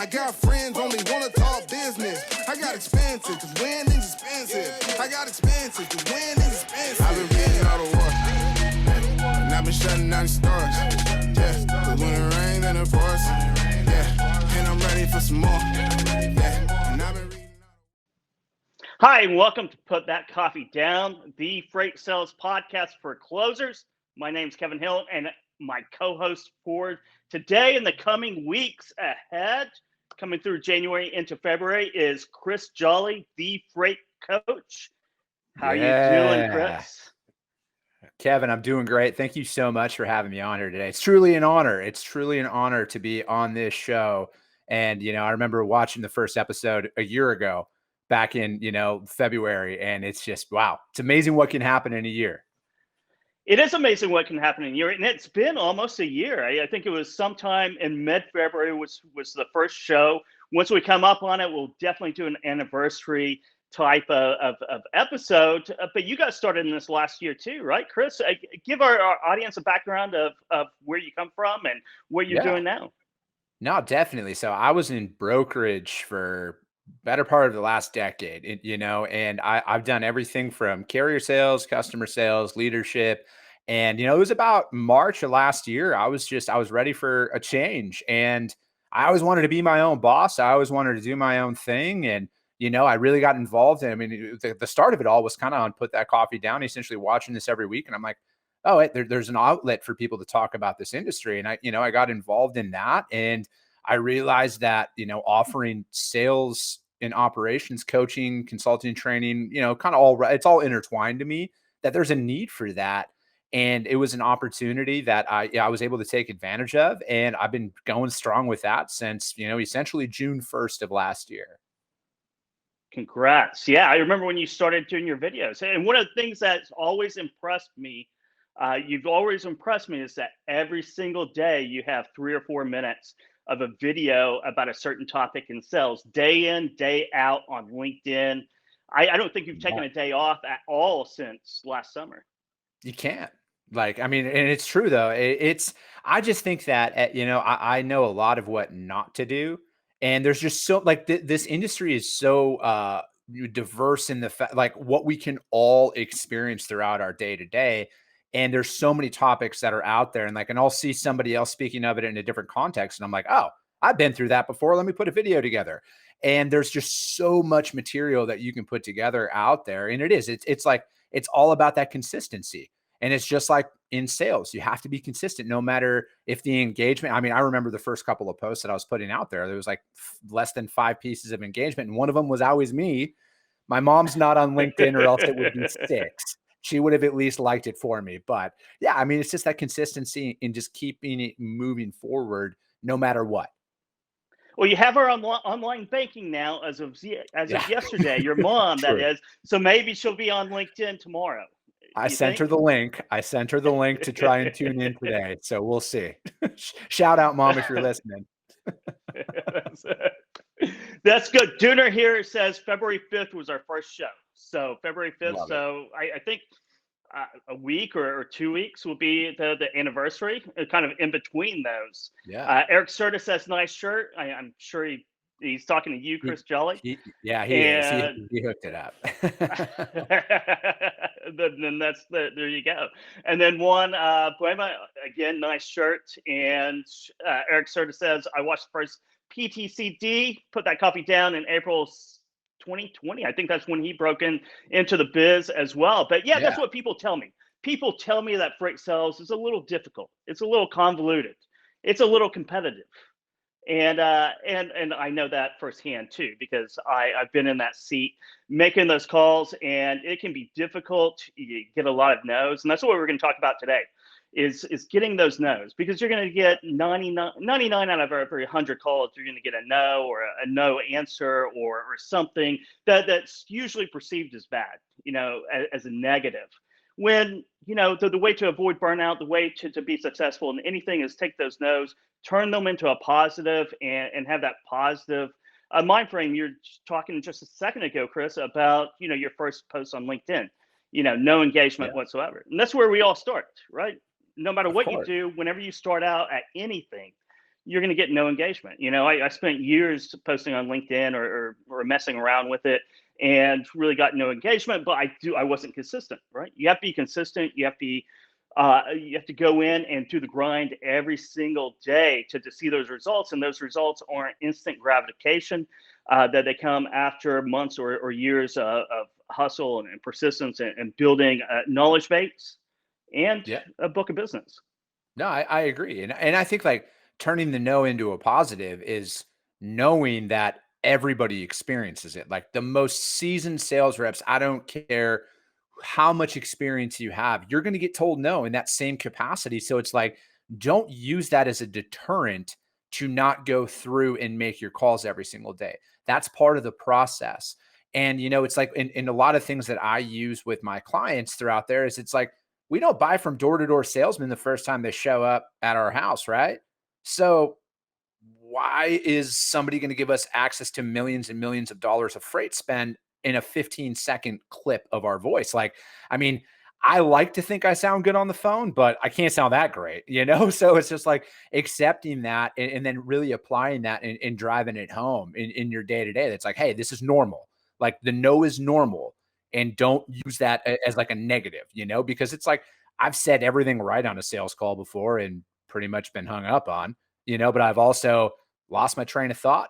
I got friends only wanna talk business. I got expensive, cause winning's expensive. I got expensive, cause winning's expensive. I've been reading all the war, and I've been shutting down the stores. Yeah, cause when it rains, then it pours. Yeah, and I'm ready for some more. Yeah, and I've been reading. Hi, and welcome to Put That Coffee Down, the Freight Sales podcast for closers. My name's Kevin Hill, and my co-host for today and the coming weeks ahead, coming through January into February, is Chris Jolly, the Freight Coach. How you doing, Chris? Kevin, I'm doing great. Thank you so much for having me on here today. It's truly an honor. It's truly an honor to be on this show. And, I remember watching the first episode a year ago, back in, February. And it's just, wow. It's amazing what can happen in a year. It is amazing what can happen in a year. And it's been almost a year. I think it was sometime in mid-February was the first show. Once we come up on it, we'll definitely do an anniversary type of episode. But you got started in this last year too, right, Chris? Give our audience a background of where you come from and what you're doing now. No, definitely. So I was in brokerage for better part of the last decade, and I've done everything from carrier sales, customer sales, leadership. And, it was about March of last year. I was ready for a change, and I always wanted to be my own boss. I always wanted to do my own thing. And, I really got involved. And I mean, the start of it all was kind of on Put That Coffee Down, essentially watching this every week. And I'm like, oh, wait, there's an outlet for people to talk about this industry. And I got involved in that. And I realized that, offering sales and operations, coaching, consulting, training, kind of it's all intertwined to me, that there's a need for that. And it was an opportunity that I was able to take advantage of. And I've been going strong with that since, essentially June 1st of last year. Congrats. Yeah, I remember when you started doing your videos. And one of the things that's always impressed me, you've always impressed me, is that every single day you have 3 or 4 minutes of a video about a certain topic in sales, day in, day out on LinkedIn. I don't think you've taken a day off at all since last summer. You can't. And it's true though. I just think that, I know a lot of what not to do. And there's just so this industry is so diverse in the fact, what we can all experience throughout our day to day. And there's so many topics that are out there, and I'll see somebody else speaking of it in a different context. And I'm like, oh, I've been through that before. Let me put a video together. And there's just so much material that you can put together out there. And it's all about that consistency. And it's just like in sales, you have to be consistent no matter if the engagement. I mean, I remember the first couple of posts that I was putting out there was less than 5 pieces of engagement. And one of them was always me. My mom's not on LinkedIn, or else it would be 6. She would have at least liked it for me. But yeah, I mean, it's just that consistency in just keeping it moving forward no matter what. Well, you have her on online banking now as of yesterday, your mom, that is. So maybe she'll be on LinkedIn tomorrow. I sent her the link. To try and tune in today. So we'll see. Shout out, Mom, if you're listening. That's good. Dooner here says February 5th was our first show. So February 5th. Love so I think a week or 2 weeks will be the anniversary, kind of in between those. Yeah. Eric Serta says, nice shirt. I'm sure he's talking to you, Chris Jolly. He is. He hooked it up. Then there you go. And then one, Buema, again, nice shirt. And Eric Serta says, I watched the first PTCD, Put That Coffee Down, in April 2020. I think that's when he broke into the biz as well. But yeah, that's what people tell me. People tell me that freight sales is a little difficult. It's a little convoluted. It's a little competitive. And I know that firsthand too, because I've been in that seat making those calls, and it can be difficult. You get a lot of no's, and that's what we're going to talk about today, is getting those no's, because you're going to get 99 out of every 100 calls, you're going to get a no, or a no answer, or something that's usually perceived as bad, as a negative. When, the way to avoid burnout, the way to be successful in anything is take those no's, turn them into a positive, and have that positive mind frame. You're talking just a second ago, Chris, about, your first post on LinkedIn, no engagement whatsoever. And that's where we all start, right? No matter what you do, whenever you start out at anything, you're going to get no engagement. I spent years posting on LinkedIn or messing around with it and really got no engagement, but I wasn't consistent, right? You have to be consistent. You have to go in and do the grind every single day to see those results. And those results aren't instant gratification, that they come after months or years of hustle and persistence and building a knowledge base and Yeah. a book of business. No, I agree. And I think like turning the no into a positive is knowing that everybody experiences it. Like the most seasoned sales reps, I don't care how much experience you have, you're going to get told no in that same capacity. So it's like, don't use that as a deterrent to not go through and make your calls every single day. That's part of the process. And, it's like in a lot of things that I use with my clients throughout there is it's like, we don't buy from door-to-door salesmen the first time they show up at our house, right? So why is somebody going to give us access to millions and millions of dollars of freight spend in a 15-second clip of our voice? Like, I mean, I like to think I sound good on the phone, but I can't sound that great, So it's just like accepting that and then really applying that and driving it home in your day-to-day. That's like, hey, this is normal. Like the no is normal. And don't use that as like a negative, because it's like I've said everything right on a sales call before and pretty much been hung up on, but I've also lost my train of thought,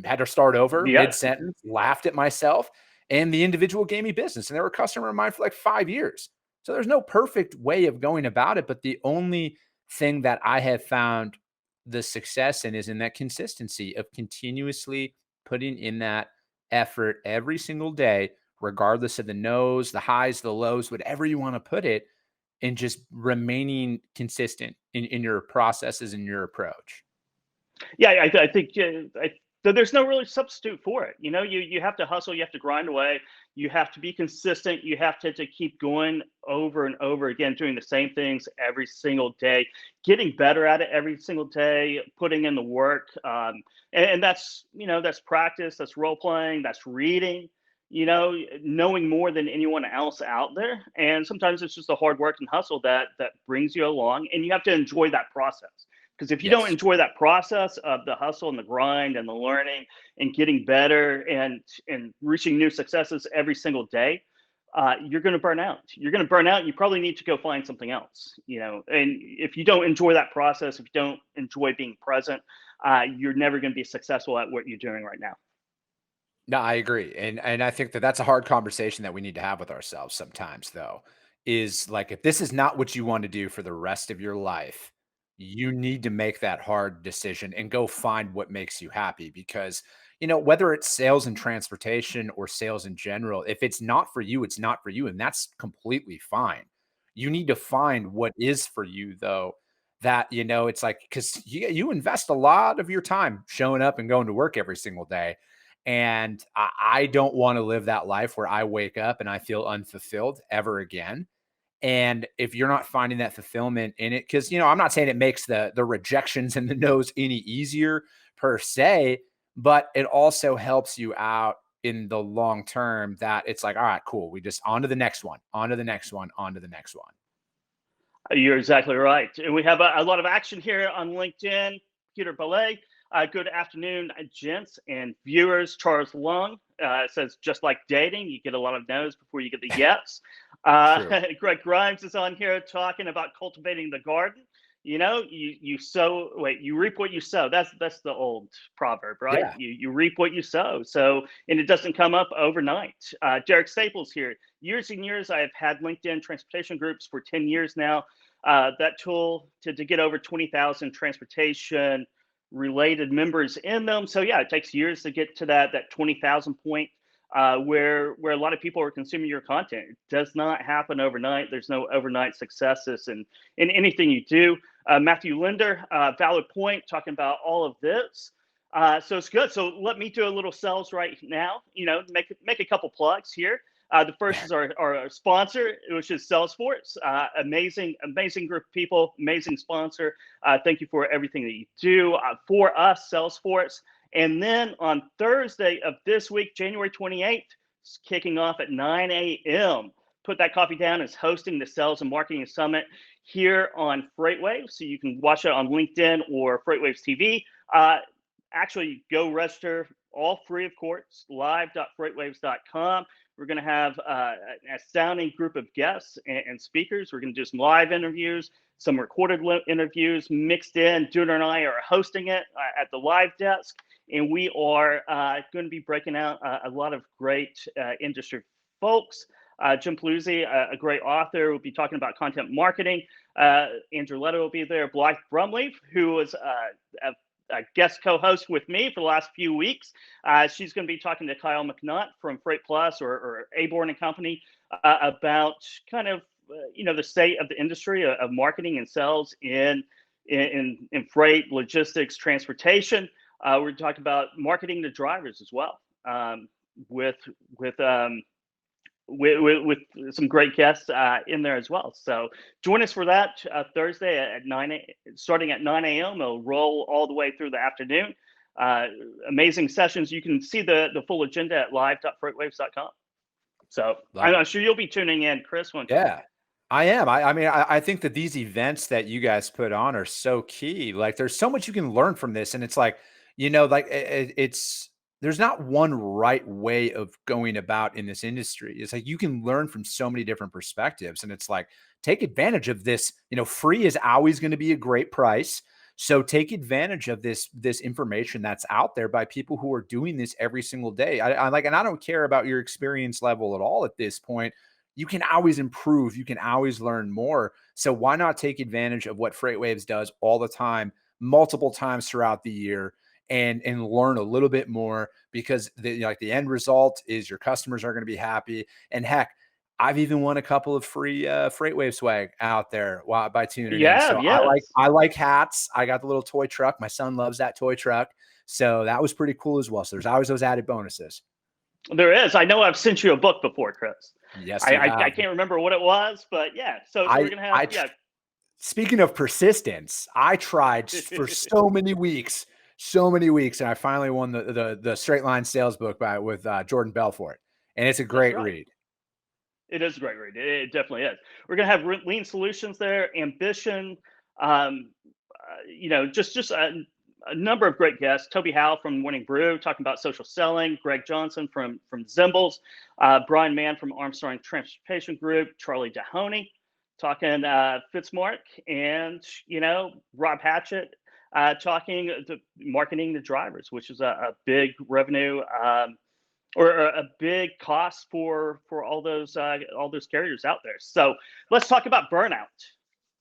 had to start over Yeah. mid-sentence, laughed at myself, and the individual gave me business. And they were a customer of mine for like 5 years. So there's no perfect way of going about it. But the only thing that I have found the success in is in that consistency of continuously putting in that effort every single day, regardless of the no's, the highs, the lows, whatever you want to put it, and just remaining consistent in your processes and your approach. Yeah, I think there's no really substitute for it. You have to hustle, you have to grind away, you have to be consistent, you have to keep going over and over again, doing the same things every single day, getting better at it every single day, putting in the work, and that's practice, that's role playing, that's reading. Knowing more than anyone else out there, and sometimes it's just the hard work and hustle that brings you along, and you have to enjoy that process. Because if you don't Yes. enjoy that process of the hustle and the grind and the learning and getting better and reaching new successes every single day, you're going to burn out. You're going to burn out. And you probably need to go find something else. And if you don't enjoy that process, if you don't enjoy being present, you're never going to be successful at what you're doing right now. No, I agree. And I think that that's a hard conversation that we need to have with ourselves sometimes, though, is like, if this is not what you want to do for the rest of your life, you need to make that hard decision and go find what makes you happy. Because, whether it's sales and transportation or sales in general, if it's not for you, it's not for you. And that's completely fine. You need to find what is for you, though. That, it's like, because you invest a lot of your time showing up and going to work every single day. And I don't want to live that life where I wake up and I feel unfulfilled ever again. And if you're not finding that fulfillment in it, because, I'm not saying it makes the rejections and the no's any easier per se, but it also helps you out in the long term, that it's like, all right, cool. We just on to the next one, on to the next one, on to the next one. You're exactly right. And we have a lot of action here on LinkedIn. Peter Ballet, good afternoon, gents and viewers. Charles Lung says, just like dating, you get a lot of no's before you get the yes. Greg Grimes is on here talking about cultivating the garden. You sow, you reap what you sow. That's the old proverb, right? Yeah. You reap what you sow. So, and it doesn't come up overnight. Derek Staples here. Years and years, I've had LinkedIn transportation groups for 10 years now. That tool to get over 20,000 transportation related members in them. So yeah, it takes years to get to that 20,000 point, where a lot of people are consuming your content. It does not happen overnight. There's no overnight successes in anything you do. Matthew Linder, valid point, talking about all of this. So it's good. So let me do a little sales right now. Make a couple plugs here. The first is our sponsor, which is Salesforce. Amazing group of people, amazing sponsor. Thank you for everything that you do for us, Salesforce. And then on Thursday of this week, January 28th, it's kicking off at 9 a.m. Put that coffee down, is hosting the Sales and Marketing Summit here on FreightWaves. So you can watch it on LinkedIn or FreightWaves TV. Actually, go register, all free, of course, live.freightwaves.com. We're going to have an astounding group of guests and speakers. We're going to do some live interviews, some recorded interviews mixed in. Duder and I are hosting it at the live desk, and we are going to be breaking out a lot of great industry folks. Jim Paluzzi, a great author, will be talking about content marketing. Andrew Leto will be there. Blythe Brumley, who was a guest co-host with me for the last few weeks. She's going to be talking to Kyle McNutt from Freight Plus or Aborn and Company about kind of the state of the industry of marketing and sales in freight, logistics, transportation. We're talking about marketing to drivers as well, with some great guests in there as well. So join us for that Thursday at starting at 9 a.m. It'll roll all the way through the afternoon. Amazing sessions. You can see the full agenda at live.freightwaves.com. So I'm sure you'll be tuning in, Chris. Yeah, I am. I mean, I think that these events that you guys put on are so key. Like, there's so much you can learn from this. And it's like, like there's not one right way of going about in this industry. It's like you can learn from so many different perspectives, and it's like, take advantage of this. Free is always going to be a great price. So take advantage of this information that's out there by people who are doing this every single day. I like, and I don't care about your experience level at all at this point. You can always improve. You can always learn more. So why not take advantage of what FreightWaves does all the time, multiple times throughout the year, and learn a little bit more, because the end result is your customers are going to be happy. And heck, I've even won a couple of free FreightWave swag out there by tuning in. So yes. I like hats. I got the little toy truck. My son loves that toy truck. So that was pretty cool as well. So there's always those added bonuses. There is. I know I've sent you a book before, Chris. Yes, I can't remember what it was, but yeah. So we're gonna have Speaking of persistence, I tried for so many weeks, and I finally won the Straight Line Sales book with Jordan Belfort, and it's a great read. It is a great read. It definitely is. We're gonna have lean solutions there, ambition. Just a number of great guests. Toby Howe from Morning Brew talking about social selling. Greg Johnson from Zimbles. Brian Mann from Armstrong Transportation Group. Charlie Dahoney talking Fitzmark, and Rob Hatchett talking to marketing to drivers, which is a big revenue or a big cost for all those carriers out there. So let's talk about burnout.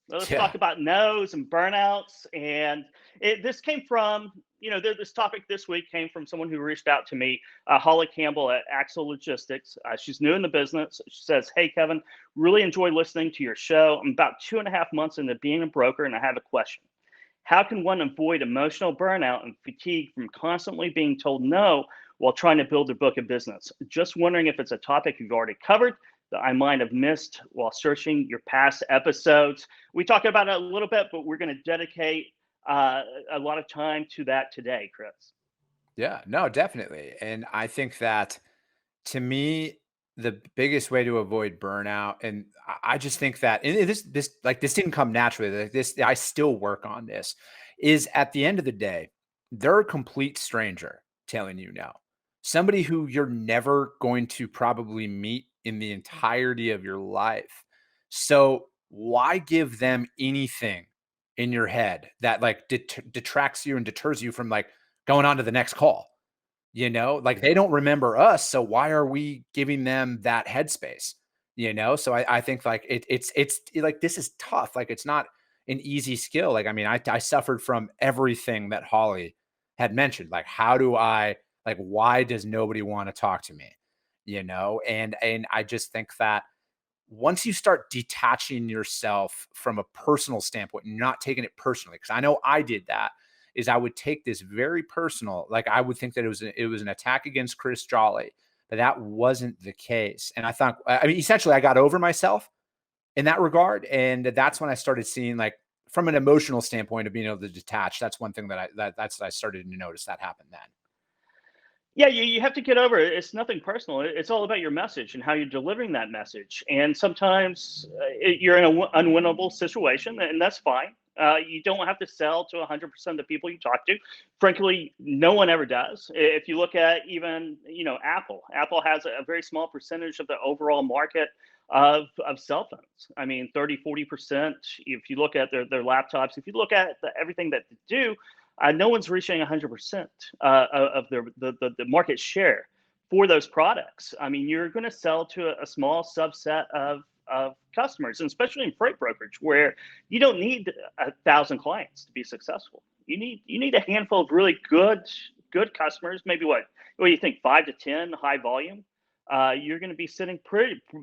Let's talk about no's and burnouts. And this came from, this topic this week came from someone who reached out to me, Holly Campbell at Axel Logistics. She's new in the business. She says, "Hey, Kevin, really enjoy listening to your show. I'm about 2.5 months into being a broker, and I have a question. How can one avoid emotional burnout and fatigue from constantly being told no while trying to build a book of business? Just wondering if it's a topic you've already covered that I might have missed while searching your past episodes." We talked about it a little bit, but we're going to dedicate a lot of time to that today, Chris. Yeah, no, definitely. And I think that, to me, the biggest way to avoid burnout, and I just think that, and this didn't come naturally. Like this, I still work on this, is at the end of the day, they're a complete stranger telling you no. Somebody who you're never going to probably meet in the entirety of your life. So why give them anything in your head that detracts you and deters you from going on to the next call? Like, they don't remember us. So why are we giving them that headspace? So I think it's like, this is tough. Like, it's not an easy skill. Like, I mean, I suffered from everything that Holly had mentioned. Like, why does nobody want to talk to me? And I just think that once you start detaching yourself from a personal standpoint, not taking it personally, because I know I did that, is I would take this very personal. Like, I would think that it was an attack against Chris Jolly, but that wasn't the case. And I thought, essentially I got over myself in that regard. And that's when I started seeing, from an emotional standpoint of being able to detach. That's one thing that I started to notice that happened then. Yeah, you have to get over it. It's nothing personal. It's all about your message and how you're delivering that message. And sometimes you're in an unwinnable situation, and that's fine. You don't have to sell to 100% of the people you talk to. Frankly, no one ever does. If you look at even, Apple, Apple has a very small percentage of the overall market of cell phones. I mean, 30, 40%. If you look at their laptops, if you look at everything that they do, no one's reaching 100% of the market share for those products. I mean, you're going to sell to a small subset of customers, and especially in freight brokerage, where you don't need 1,000 clients to be successful. You need a handful of really good customers. Maybe what do you think, 5 to 10 high volume? You're going to be sitting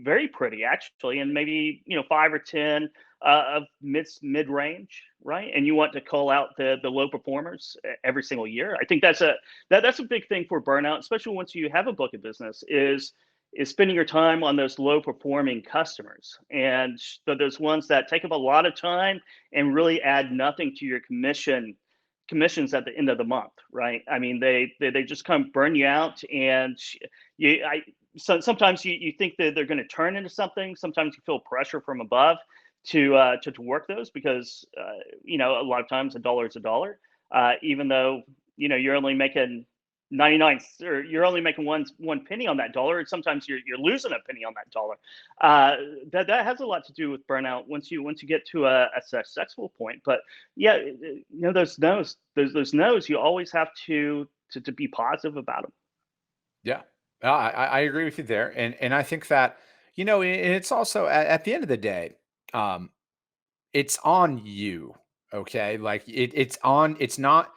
very pretty actually, and maybe 5 or 10 of mid range, right? And you want to call out the low performers every single year. I think that's a big thing for burnout, especially once you have a book of business. Is spending your time on those low performing customers, and those ones that take up a lot of time and really add nothing to your commissions at the end of the month, right? I mean, they just come burn you out, and so sometimes you think that they're going to turn into something. Sometimes you feel pressure from above to work those, because a lot of times a dollar is a dollar, even though you're only making 99, or you're only making one penny on that dollar, and sometimes you're losing a penny on that dollar. That has a lot to do with burnout once you get to a successful point. But yeah, those no's, you always have to be positive about them. Yeah. I agree with you there. And I think that, it's also at the end of the day, um, it's on you. Okay. Like it's not,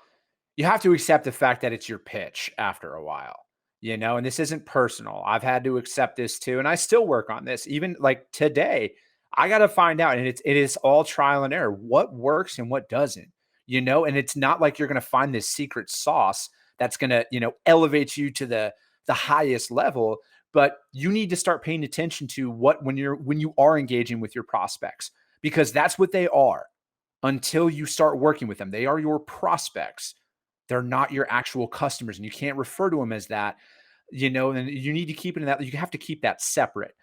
you have to accept the fact that it's your pitch after a while, and this isn't personal. I've had to accept this too. And I still work on this. Even like today, I got to find out, and it is all trial and error, what works and what doesn't, and it's not like you're going to find this secret sauce that's going to, elevate you to the highest level, but you need to start paying attention to when you are engaging with your prospects, because that's what they are until you start working with them. They are your prospects. They're not your actual customers, and you can't refer to them as that, and you need to keep it in that. You have to keep that separate.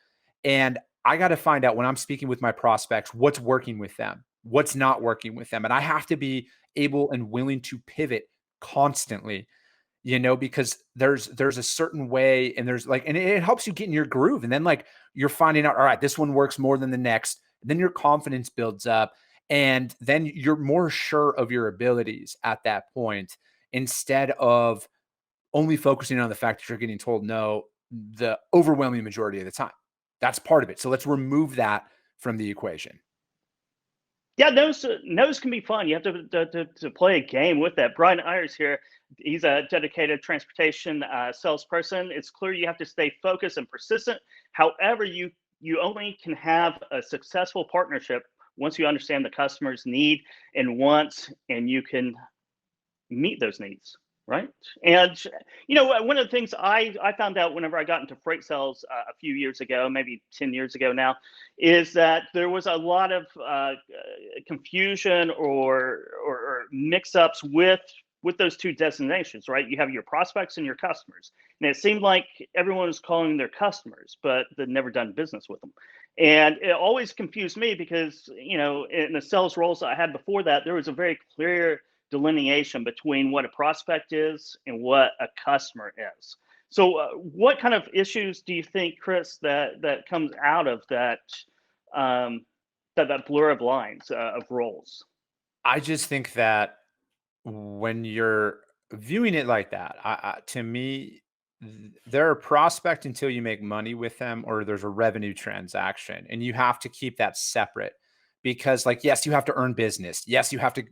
And I got to find out, when I'm speaking with my prospects, what's working with them, what's not working with them. And I have to be able and willing to pivot constantly, because there's a certain way, and and it helps you get in your groove. And then like you're finding out, all right, this one works more than the next. And then your confidence builds up, and then you're more sure of your abilities at that point, instead of only focusing on the fact that you're getting told no the overwhelming majority of the time. That's part of it. So let's remove that from the equation. Yeah, no's can be fun. You have to play a game with that. Brian Ayers here, he's a dedicated transportation salesperson. It's clear you have to stay focused and persistent. However, you only can have a successful partnership once you understand the customer's need and wants, and you can meet those needs, right? And one of the things I found out whenever I got into freight sales a few years ago, maybe 10 years ago now, is that there was a lot of confusion or mix-ups with those two designations, right? You have your prospects and your customers, and it seemed like everyone was calling them their customers, but they'd never done business with them. And it always confused me, because in the sales roles I had before that, there was a very clear delineation between what a prospect is and what a customer is. So what kind of issues do you think, Chris, that comes out of that that blur of lines of roles? I just think that when you're viewing it like that, to me, they're a prospect until you make money with them, or there's a revenue transaction, and you have to keep that separate. Because, like, yes, you have to earn business. Yes, you have to,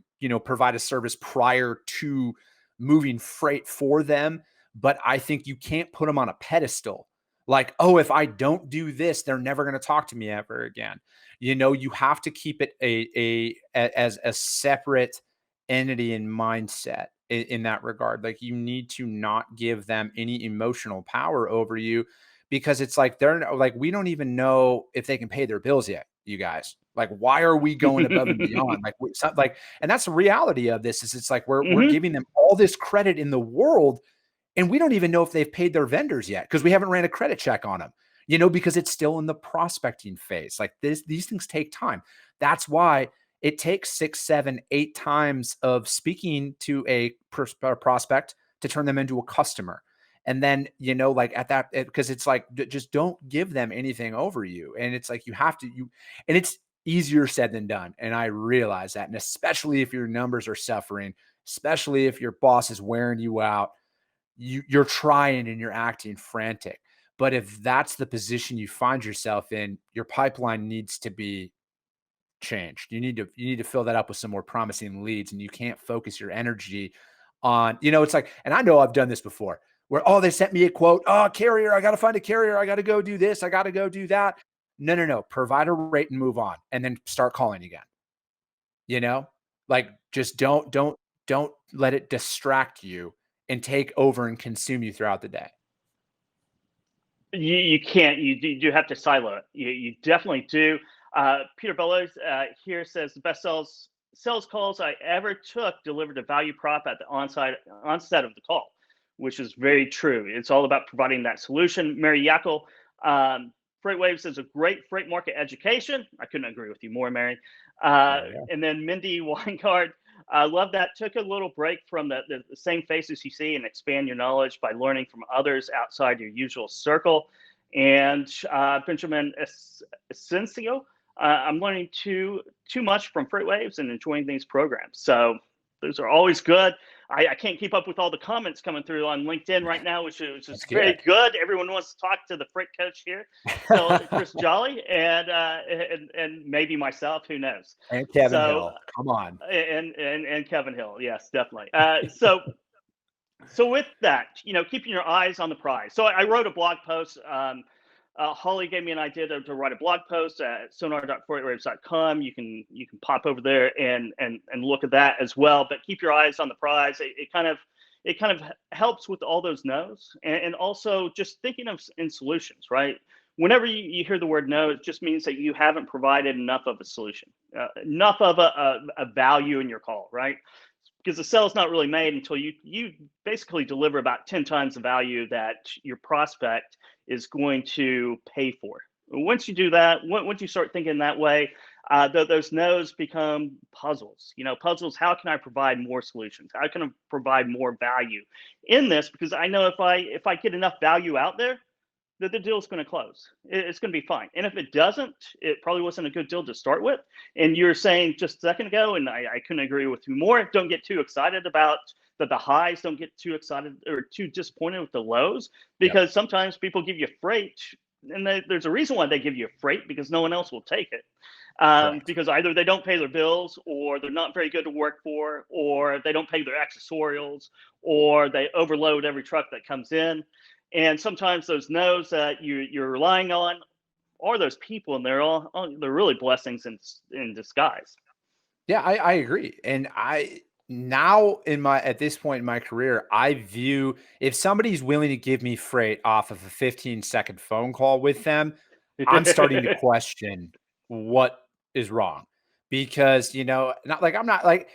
provide a service prior to moving freight for them. But I think you can't put them on a pedestal. Like, oh, if I don't do this, they're never going to talk to me ever again. You have to keep it as a separate entity and mindset in that regard. Like, you need to not give them any emotional power over you, because it's like, they're like, we don't even know if they can pay their bills yet, you guys. Like, why are we going above and beyond? And that's the reality of this. Is it's like we're Hmm. giving them all this credit in the world, And we don't even know if they've paid their vendors yet because we haven't ran a credit check on them, you know, because it's still in the prospecting phase. Like these things take time. That's why it takes 6, 7, 8 times of speaking to a prospect to turn them into a customer. And then, you know, like at that, because it's like, just don't give them anything over you. And it's like, you have to, and it's easier said than done. And I realize that. And especially if your numbers are suffering, especially if your boss is wearing you out, you're trying and you're acting frantic. But if that's the position you find yourself in, your pipeline needs to be changed. You need to fill that up with some more promising leads, and you can't focus your energy on, you know, it's like, and I know I've done this before where, oh, they sent me a quote. Oh, carrier, I got to find a carrier. I got to go do this. I got to go do that. No. Provide a rate and move on, and then start calling again. You know, like just don't let it distract you and take over and consume you throughout the day. You can't. You do have to silo it. You definitely do. Peter Bellows here says the best sales calls I ever took delivered a value prop at the onset of the call, which is very true. It's all about providing that solution. Mary Yackel, FreightWaves is a great freight market education. I couldn't agree with you more, Mary. And then Mindy Weingard, I love that. Took a little break from the same faces you see and expand your knowledge by learning from others outside your usual circle. And Benjamin Asensio, I'm learning too much from FreightWaves and enjoying these programs. So those are always good. I can't keep up with all the comments coming through on LinkedIn right now, which is very good. Everyone wants to talk to the freight coach here. So Chris Jolly and maybe myself, who knows? And Kevin Hill, come on. And Kevin Hill, yes, definitely. So with that, you know, keeping your eyes on the prize. So I wrote a blog post. Holly gave me an idea to write a blog post at sonar.freightwaves.com. You can pop over there and look at that as well. But keep your eyes on the prize. It kind of helps with all those no's, and also just thinking of in solutions, right? Whenever you hear the word no, it just means that you haven't provided enough of a solution, enough of a value in your call, right? Because the sale is not really made until you basically deliver about 10 times the value that your prospect is going to pay for. Once you do that, once you start thinking that way, those no's become puzzles. You know, puzzles. How can I provide more solutions? How can I provide more value in this? Because I know if I get enough value out there, that the deal's going to close. It's going to be fine. And if it doesn't, it probably wasn't a good deal to start with. And you're saying just a second ago, and I couldn't agree with you more, don't get too excited about the highs. Don't get too excited or too disappointed with the lows, because sometimes people give you freight, and there's a reason why they give you freight, because no one else will take it. Because either they don't pay their bills, or they're not very good to work for, or they don't pay their accessorials, or they overload every truck that comes in. And sometimes those no's that you're relying on are those people, and they're really blessings in disguise. Yeah, I agree. And now at this point in my career, I view, if somebody's willing to give me freight off of a 15-second phone call with them, I'm starting to question what is wrong, because, you know, I'm not like,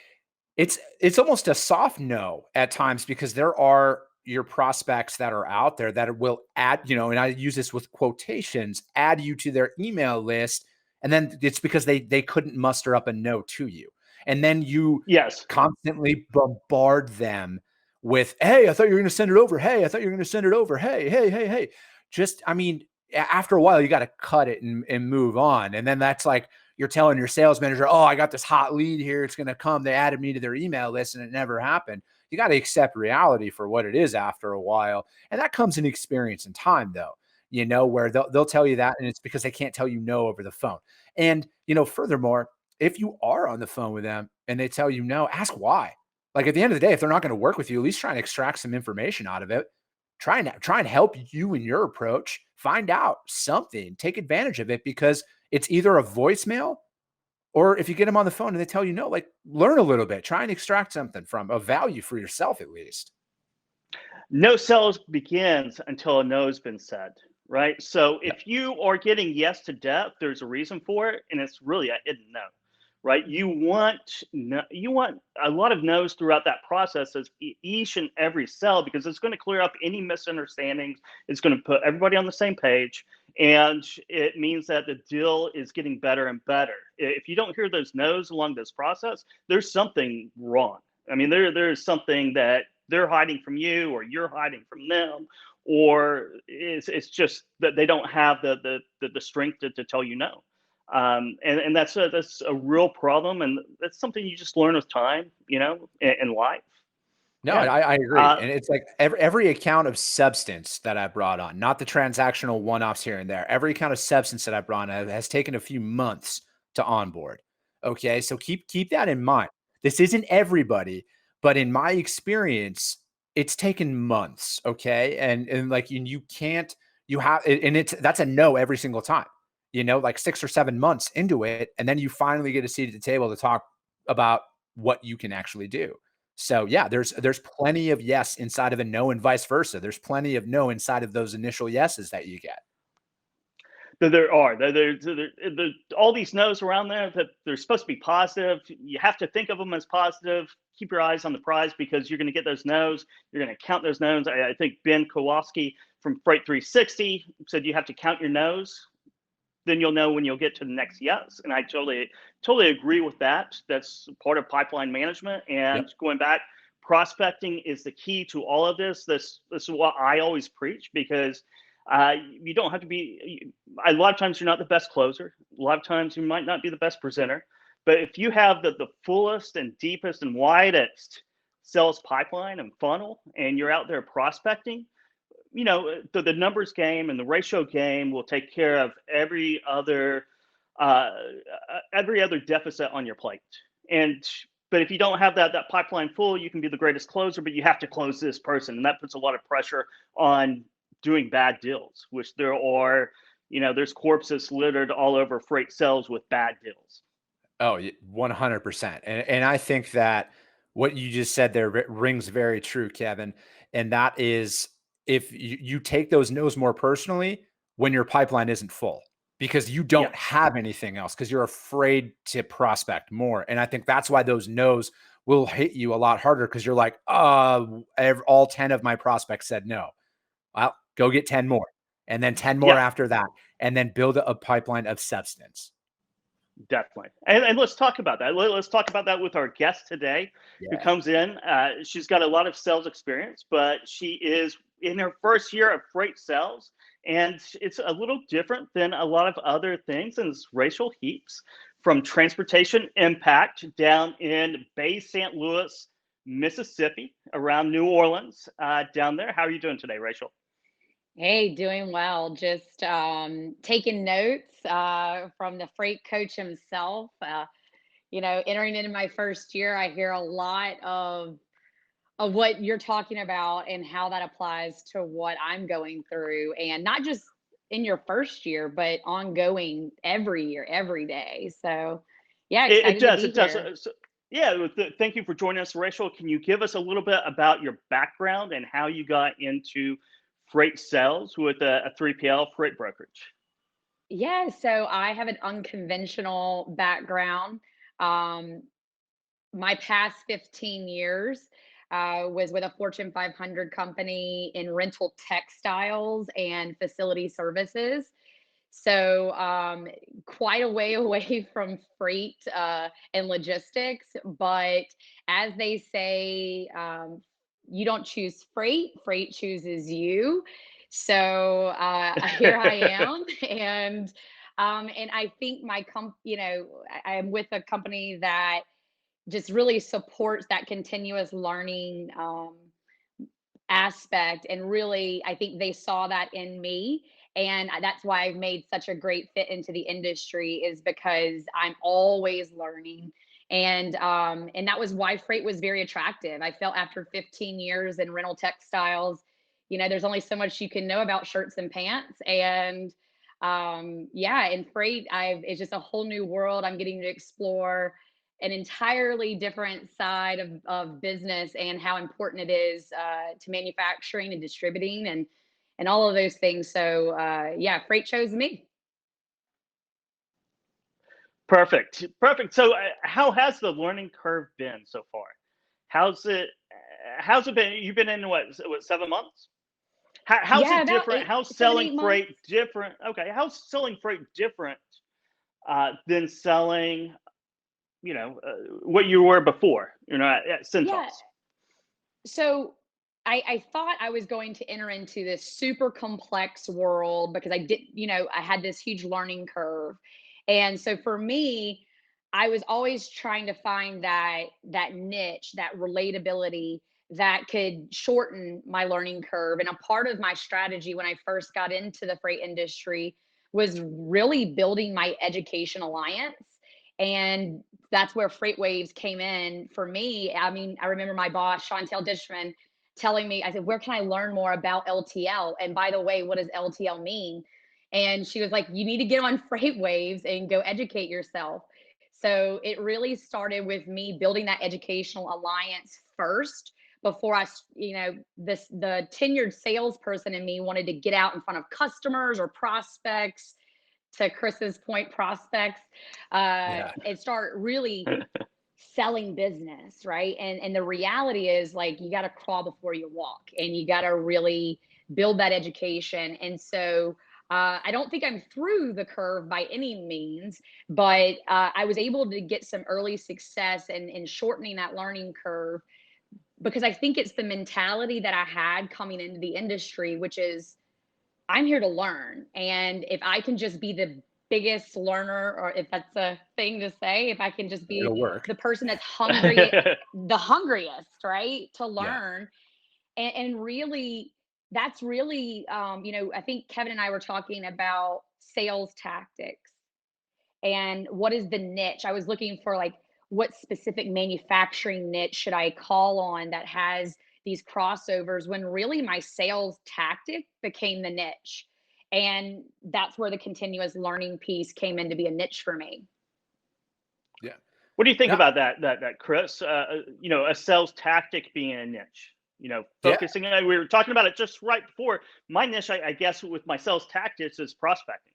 it's almost a soft no at times, because there are your prospects that are out there that will add, you know, and I use this with quotations, add you to their email list. And then it's because they couldn't muster up a no to you. And then you constantly bombard them with, hey, I thought you were going to send it over. Hey, I thought you were going to send it over. Hey. Just, I mean, after a while, you got to cut it and move on. And then that's like, you're telling your sales manager, oh, I got this hot lead here. It's going to come. They added me to their email list and it never happened. You got to accept reality for what it is after a while. And that comes in experience and time, though, you know, where they'll tell you that, and it's because they can't tell you no over the phone. And, you know, furthermore, if you are on the phone with them and they tell you no, ask why. Like, at the end of the day, if they're not going to work with you, at least try and extract some information out of it. Try and help you in your approach. Find out something, take advantage of it, because it's either a voicemail, or if you get them on the phone and they tell you no, like, learn a little bit, try and extract something from a value for yourself, at least. No sales begins until a no's been said, right? So if you are getting yes to depth, there's a reason for it, and it's really a hidden no, right? You want a lot of no's throughout that process as each and every sell, because it's going to clear up any misunderstandings. It's going to put everybody on the same page, and it means that the deal is getting better and better. If you don't hear those no's along this process, there's something wrong. I mean, there's something that they're hiding from you, or you're hiding from them, or it's just that they don't have the strength to tell you no. And that's a real problem, and that's something you just learn with time, in life. No, Yeah. I agree. And it's like every account of substance that I brought on, not the transactional one-offs here and there, every account of substance that I brought on has taken a few months to onboard. Okay. So keep that in mind. This isn't everybody, but in my experience, it's taken months. Okay. And like you can't, you have, and that's a no every single time, like 6 or 7 months into it. And then you finally get a seat at the table to talk about what you can actually do. So yeah, there's plenty of yes inside of a no, and vice versa. There's plenty of no inside of those initial yeses that you get. There are all these no's around there that they're supposed to be positive. You have to think of them as positive. Keep your eyes on the prize, because you're going to get those no's. You're going to count those no's. I think Ben Kowalski from Freight 360 said you have to count your no's. Then you'll know when you'll get to the next yes. And I totally agree with that. That's part of pipeline management. And Yep. going back, prospecting is the key to all of this. This is what I always preach, because you don't have to be. A lot of times you're not the best closer. A lot of times you might not be the best presenter. But if you have the fullest and deepest and widest sales pipeline and funnel, and you're out there prospecting, the numbers game and the ratio game will take care of uh, every other deficit on your plate. But if you don't have that pipeline full, you can be the greatest closer, but you have to close this person, and that puts a lot of pressure on doing bad deals, which there's corpses littered all over freight sales with bad deals. Oh, 100%. And I think that what you just said there rings very true, Kevin. And that is, if you take those no's more personally when your pipeline isn't full, because you don't Yes. have anything else, because you're afraid to prospect more. And I think that's why those no's will hit you a lot harder, because you're like, all 10 of my prospects said no. Well, go get 10 more, and then 10 more Yeah. after that, and then build a pipeline of substance. Definitely. And let's talk about that. Let's talk about that with our guest today, who Yeah. comes in. She's got a lot of sales experience, but she is in her first year of freight sales. And it's a little different than a lot of other things. And it's Rachael Heaps from Transportation Impact down in Bay St. Louis, Mississippi, around New Orleans, down there. How are you doing today, Rachael? Hey, doing well. Just taking notes from the freight coach himself. Entering into my first year, I hear a lot of what you're talking about and how that applies to what I'm going through, and not just in your first year, but ongoing every year, every day. So, yeah, It excited to does. be It does. here. Yeah. Thank you for joining us, Rachel. Can you give us a little bit about your background and how you got into freight sales with a 3PL freight brokerage? Yeah, so I have an unconventional background. Um, my past 15 years was with a Fortune 500 company in rental textiles and facility services. So, quite a way away from freight and logistics. But as they say, you don't choose freight, freight chooses you. So here I am, and I think I am with a company that just really supports that continuous learning aspect. And really, I think they saw that in me. And that's why I've made such a great fit into the industry, is because I'm always learning. And that was why freight was very attractive. I felt after 15 years in rental textiles, there's only so much you can know about shirts and pants. And yeah, in freight, it's just a whole new world. I'm getting to explore an entirely different side of business, and how important it is to manufacturing and distributing and all of those things. So yeah, freight chose me. Perfect. Perfect. So how has the learning curve been so far? How's it how's it been? You've been in what 7 months? How's Yeah, it about different? eight, How's seven, selling 8 months. freight different? Okay, how's selling freight different than selling, what you were before, at Yeah. Cintas? So I thought I was going to enter into this super complex world because I had this huge learning curve. And so for me, I was always trying to find that niche, that relatability that could shorten my learning curve. And a part of my strategy when I first got into the freight industry was really building my education alliance. And that's where FreightWaves came in for me. I mean, I remember my boss, Chantel Dishman, telling me, I said, where can I learn more about LTL? And by the way, what does LTL mean? And she was like, you need to get on FreightWaves and go educate yourself. So it really started with me building that educational alliance first before the tenured salesperson in me wanted to get out in front of customers or prospects, to Chris's point, prospects, Yeah. and start really selling business, right? And the reality is, like, you got to crawl before you walk, and you got to really build that education. And so I don't think I'm through the curve by any means, but I was able to get some early success in shortening that learning curve, because I think it's the mentality that I had coming into the industry, which is I'm here to learn. And if I can just be the biggest learner, or if that's a thing to say, if I can just It'll be work. the person that's hungry, the hungriest, right, to Yeah. learn. And really, that's really, I think Kevin and I were talking about sales tactics and what is the niche. I was looking for, like, what specific manufacturing niche should I call on that has these crossovers, when really my sales tactic became the niche. And that's where the continuous learning piece came in to be a niche for me. Yeah. What do you think No, about that, Chris? A sales tactic being a niche. yeah. Focusing on. We were talking about it just right before. My niche, I guess, with my sales tactics is prospecting.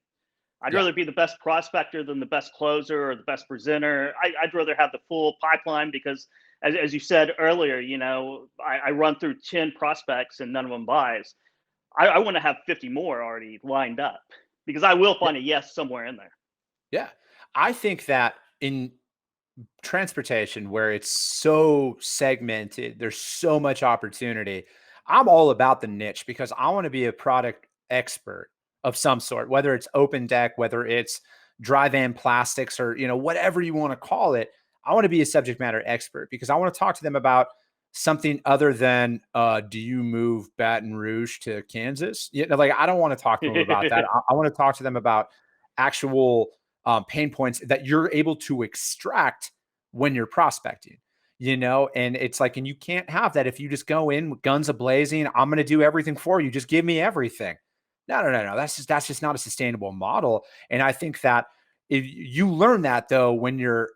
I'd Yeah. rather be the best prospector than the best closer or the best presenter. I'd rather have the full pipeline because, as you said earlier, I run through 10 prospects and none of them buys. I want to have 50 more already lined up because I will Yeah. find a yes somewhere in there. Yeah. I think that in transportation, where it's so segmented, there's so much opportunity. I'm all about the niche because I want to be a product expert of some sort, whether it's open deck, whether it's dry van plastics, or whatever you want to call it. I want to be a subject matter expert because I want to talk to them about something other than do you move Baton Rouge to Kansas? Like, I don't want to talk to them about that. I want to talk to them about actual pain points that you're able to extract when you're prospecting, and it's like, and you can't have that if you just go in with guns a-blazing. I'm going to do everything for you. Just give me everything. No. That's just not a sustainable model. And I think that if you learn that, though, when you're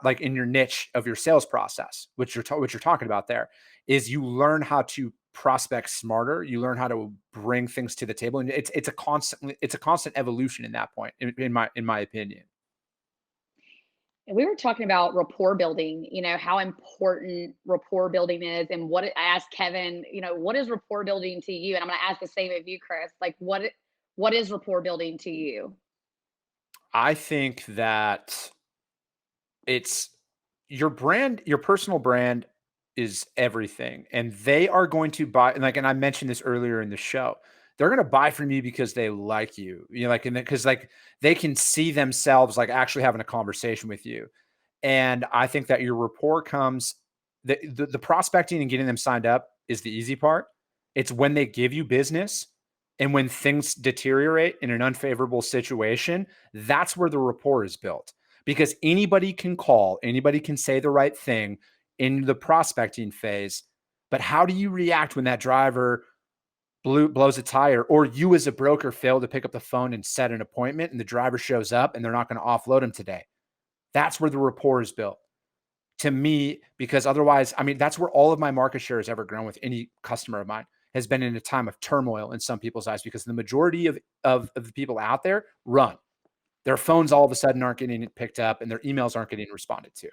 like in your niche of your sales process, which you're talking about there, is you learn how to prospect smarter. You learn how to bring things to the table, and it's a constant evolution in that point, in my opinion. And we were talking about rapport building, how important rapport building is. And I asked Kevin, what is rapport building to you? And I'm going to ask the same of you, Chris. Like, what is rapport building to you? I think that it's your brand, your personal brand is everything. And they are going to buy, and I mentioned this earlier in the show, they're going to buy from you because they like you, and because like they can see themselves like actually having a conversation with you. And I think that your rapport comes, the prospecting and getting them signed up is the easy part. It's when they give you business and when things deteriorate in an unfavorable situation, that's where the rapport is built. Because anybody can call, anybody can say the right thing in the prospecting phase. But how do you react when that driver blows a tire, or you as a broker fail to pick up the phone and set an appointment and the driver shows up and they're not going to offload him today? That's where the rapport is built, to me, because otherwise, I mean, that's where all of my market share has ever grown with any customer of mine, has been in a time of turmoil in some people's eyes, because the majority of the people out there run. Their phones all of a sudden aren't getting picked up and their emails aren't getting responded to.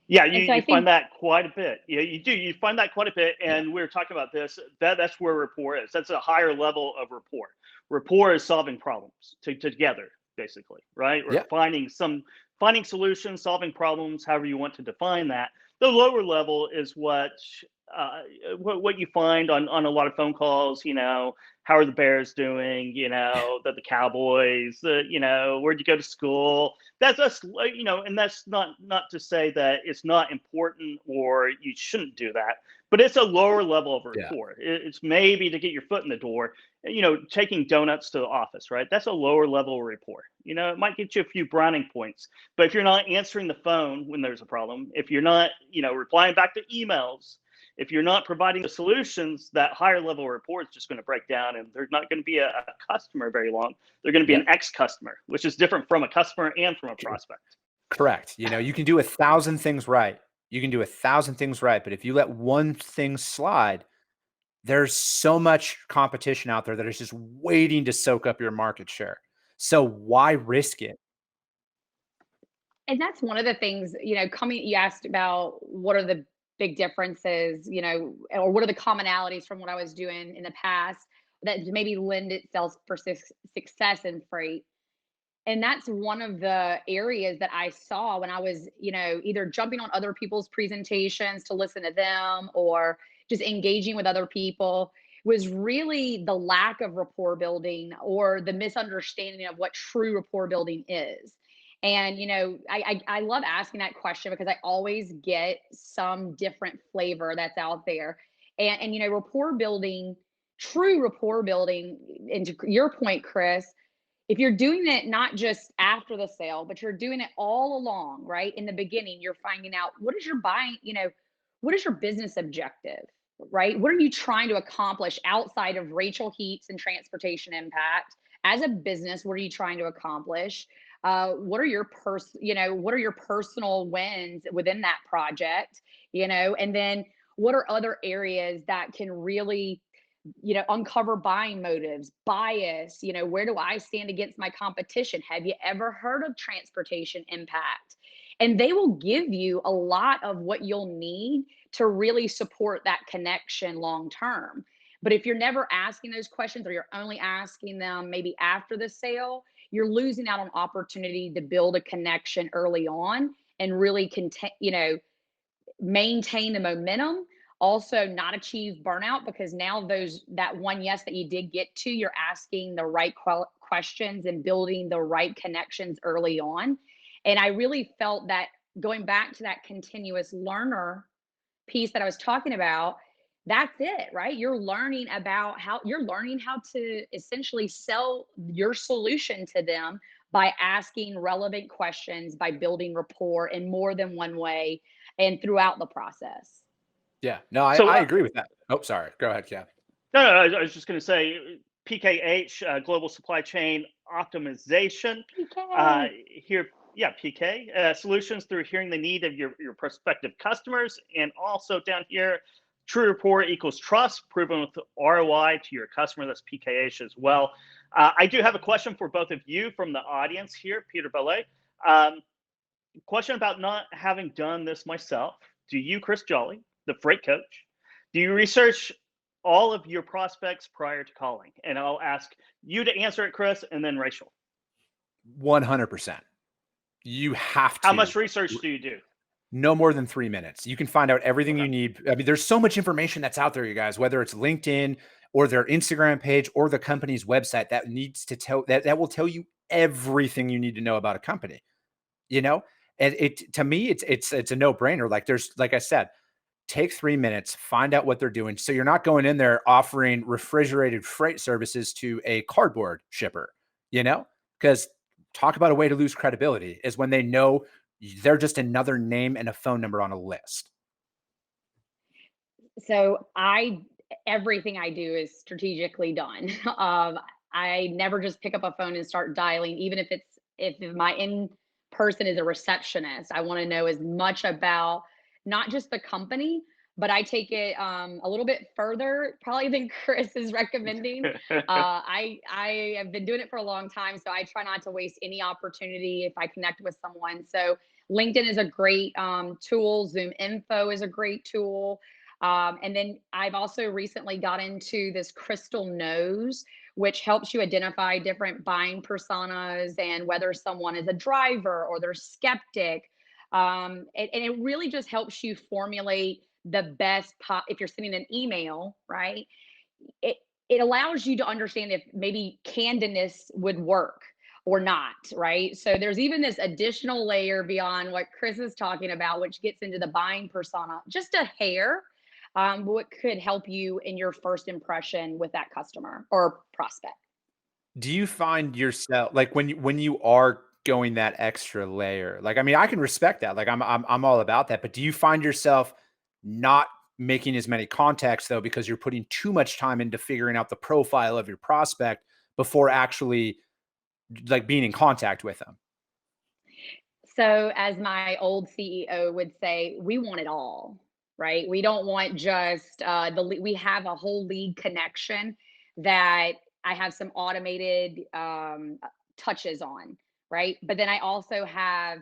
Yeah, And so I you find think that quite a bit. Yeah, you do. You find that quite a bit. Yeah. And we were talking about this. That's where rapport is. That's a higher level of rapport. Rapport is solving problems together, basically, right? Or Yeah. finding solutions, solving problems, however you want to define that. The lower level is what you find on a lot of phone calls. How are the Bears doing? The Cowboys. Where'd you go to school? That's and that's not to say that it's not important or you shouldn't do that, but it's a lower level of Yeah. rapport. It's maybe to get your foot in the door. Taking donuts to the office, right? That's a lower level of rapport. It might get you a few browning points, but if you're not answering the phone when there's a problem, if you're not replying back to emails, if you're not providing the solutions, that higher level rapport is just going to break down, and they're not going to be a customer very long. They're going to be Yep. an ex-customer, which is different from a customer and from a prospect. Correct. You can do 1,000 things right. You can do 1,000 things right, but if you let one thing slide, there's so much competition out there that is just waiting to soak up your market share. So why risk it? And that's one of the things, you asked about what are the big differences, or what are the commonalities from what I was doing in the past that maybe lend itself for success in freight. And that's one of the areas that I saw when I was, either jumping on other people's presentations to listen to them or just engaging with other people, was really the lack of rapport building or the misunderstanding of what true rapport building is. And I love asking that question because I always get some different flavor that's out there. And rapport building, true rapport building, and to your point, Chris, if you're doing it not just after the sale, but you're doing it all along, right? In the beginning, you're finding out what is your buying, what is your business objective, right? What are you trying to accomplish outside of Rachael Heaps and transportation impact? As a business, what are you trying to accomplish? What are what are your personal wins within that project? And then what are other areas that can really uncover buying motives, bias, where do I stand against my competition? Have you ever heard of transportation impact? And they will give you a lot of what you'll need to really support that connection long term. But if you're never asking those questions or you're only asking them maybe after the sale, you're losing out on opportunity to build a connection early on and really maintain the momentum, also not achieve burnout, because now that one yes that you did get to, you're asking the right questions and building the right connections early on. And I really felt that, going back to that continuous learner piece that I was talking about, that's it, right? You're learning how to essentially sell your solution to them by asking relevant questions, by building rapport in more than one way and throughout the process. Yeah. No, I, So I agree with that. Oh, sorry. Go ahead, Cam. no, I was just going to say PKH, Global Supply Chain Optimization. PK. Here, yeah, PK solutions through hearing the need of your prospective customers, and also down here, true rapport equals trust, proven with ROI to your customer. That's PKH as well. I do have a question for both of you from the audience here, Peter Bellet. Question about not having done this myself. Do you, Chris Jolly, the freight coach, do you research all of your prospects prior to calling? And I'll ask you to answer it, Chris, and then Rachael. 100%. You have to. How much research do you do? No more than 3 minutes. You can find out everything Okay. you need. I mean, there's so much information that's out there, you guys, whether it's LinkedIn or their Instagram page or the company's website that needs to tell that will tell you everything you need to know about a company, And to me, it's a no-brainer. Like I said, take 3 minutes, find out what they're doing. So you're not going in there offering refrigerated freight services to a cardboard shipper, because talk about a way to lose credibility is when they know they're just another name and a phone number on a list. So everything I do is strategically done. I never just pick up a phone and start dialing, even if my in person is a receptionist. I want to know as much about not just the company, but I take it a little bit further, probably than Chris is recommending. I have been doing it for a long time, so I try not to waste any opportunity if I connect with someone. So LinkedIn is a great tool. Zoom Info is a great tool. And then I've also recently got into this Crystal Knows, which helps you identify different buying personas and whether someone is a driver or they're skeptic. And it really just helps you formulate the best if you're sending an email, right? It it allows you to understand if maybe candidness would work or not, right? So there's even this additional layer beyond what Chris is talking about, which gets into the buying persona, just a hair, what could help you in your first impression with that customer or prospect. Do you find yourself like when you are going that extra layer? Like, I mean, I can respect that. Like, I'm all about that. But do you find yourself not making as many contacts though because you're putting too much time into figuring out the profile of your prospect before actually like being in contact with them? So, as my old CEO would say, we want it all, right? We don't want just we have a whole lead connection that I have some automated touches on, right? But then I also have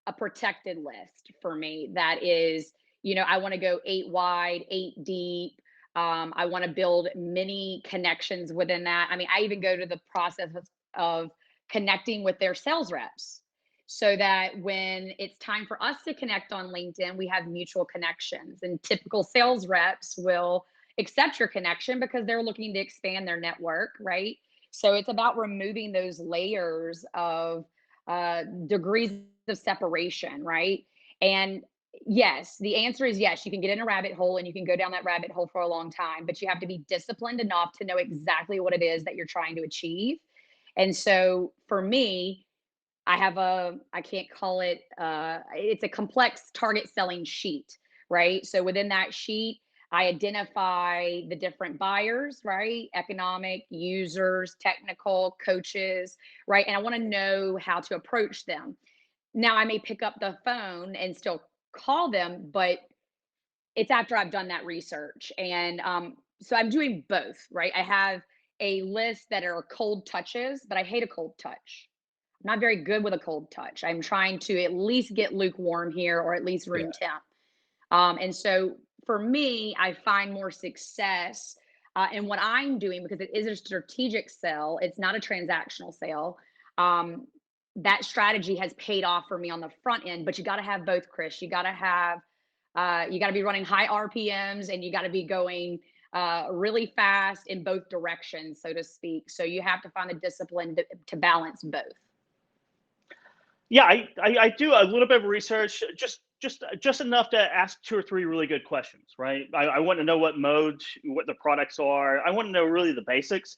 a protected list for me that is, I want to go 8 wide, 8 deep. I want to build many connections within that. I mean, I even go to the process of connecting with their sales reps so that when it's time for us to connect on LinkedIn, we have mutual connections. And typical sales reps will accept your connection because they're looking to expand their network, right? So it's about removing those layers of degrees of separation, right? And yes, the answer is yes, you can get in a rabbit hole and you can go down that rabbit hole for a long time, but you have to be disciplined enough to know exactly what it is that you're trying to achieve. And so for me, I can't call it, it's a complex target selling sheet, right? So within that sheet, I identify the different buyers, right? Economic, users, technical, coaches, right? And I want to know how to approach them. Now, I may pick up the phone and still call them, but it's after I've done that research. And so I'm doing both, right? I have a list that are cold touches, but I hate a cold touch. I'm not very good with a cold touch. I'm trying to at least get lukewarm here or at least Yeah. room temp. And so for me, I find more success in what I'm doing because it is a strategic sale. It's not a transactional sale. Um, that strategy has paid off for me on the front end, but you got to have both, Chris. You got to be running high RPMs and you got to be going really fast in both directions, so to speak. So you have to find the discipline to balance both. Yeah, I do a little bit of research, just enough to ask 2 or 3 really good questions, right? I want to know what modes, what the products are. I want to know really the basics.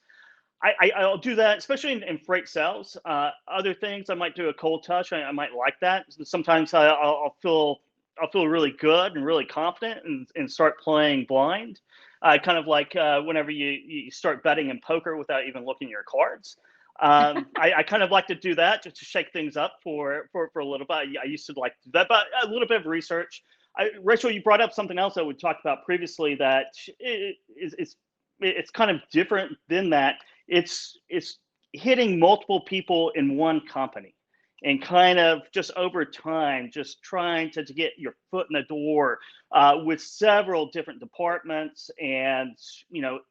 I'll do that, especially in freight sales. Other things, I might do a cold touch. I might like that. Sometimes I'll feel really good and really confident and start playing blind. Kind of like whenever you start betting in poker without even looking at your cards. I kind of like to do that just to shake things up for a little bit. I used to like to do that, but a little bit of research. Rachel, you brought up something else that we talked about previously that it's kind of different than that. It's hitting multiple people in one company and kind of just over time, just trying to get your foot in the door with several different departments and,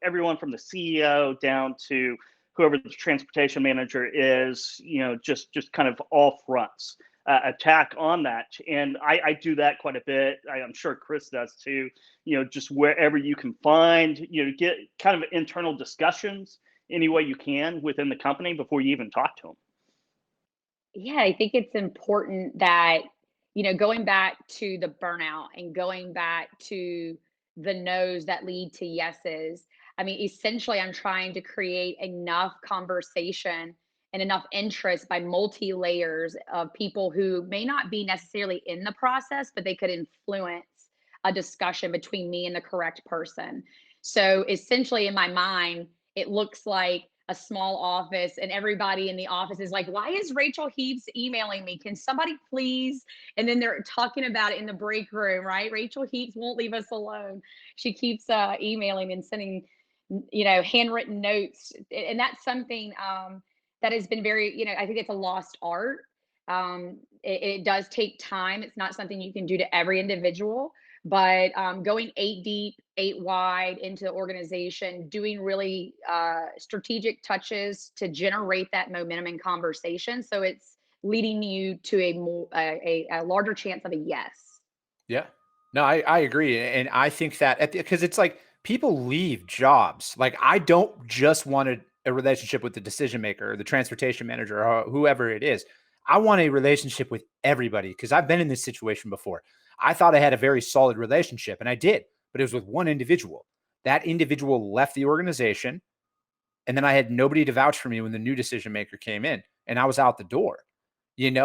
everyone from the CEO down to whoever the transportation manager is, just kind of all fronts attack on that. And I do that quite a bit. I'm sure Chris does too, just wherever you can find, get kind of internal discussions any way you can within the company before you even talk to them. Yeah, I think it's important that, going back to the burnout and going back to the no's that lead to yeses. I mean, essentially, I'm trying to create enough conversation and enough interest by multi layers of people who may not be necessarily in the process, but they could influence a discussion between me and the correct person. So essentially, in my mind, it looks like a small office, and everybody in the office is like, why is Rachael Heaps emailing me? Can somebody please? And then they're talking about it in the break room, right? Rachael Heaps won't leave us alone. She keeps emailing and sending, handwritten notes. And that's something that has been very, I think it's a lost art. It does take time. It's not something you can do to every individual, but going 8 deep, 8 wide into the organization, doing really strategic touches to generate that momentum in conversation, so it's leading you to a larger chance of a yes. Yeah. No, I agree. And I think that because it's like people leave jobs. Like I don't just want a relationship with the decision maker or the transportation manager or whoever it is. I want a relationship with everybody because I've been in this situation before. I thought I had a very solid relationship and I did, but it was with one individual. That individual left the organization. And then I had nobody to vouch for me when the new decision maker came in and I was out the door.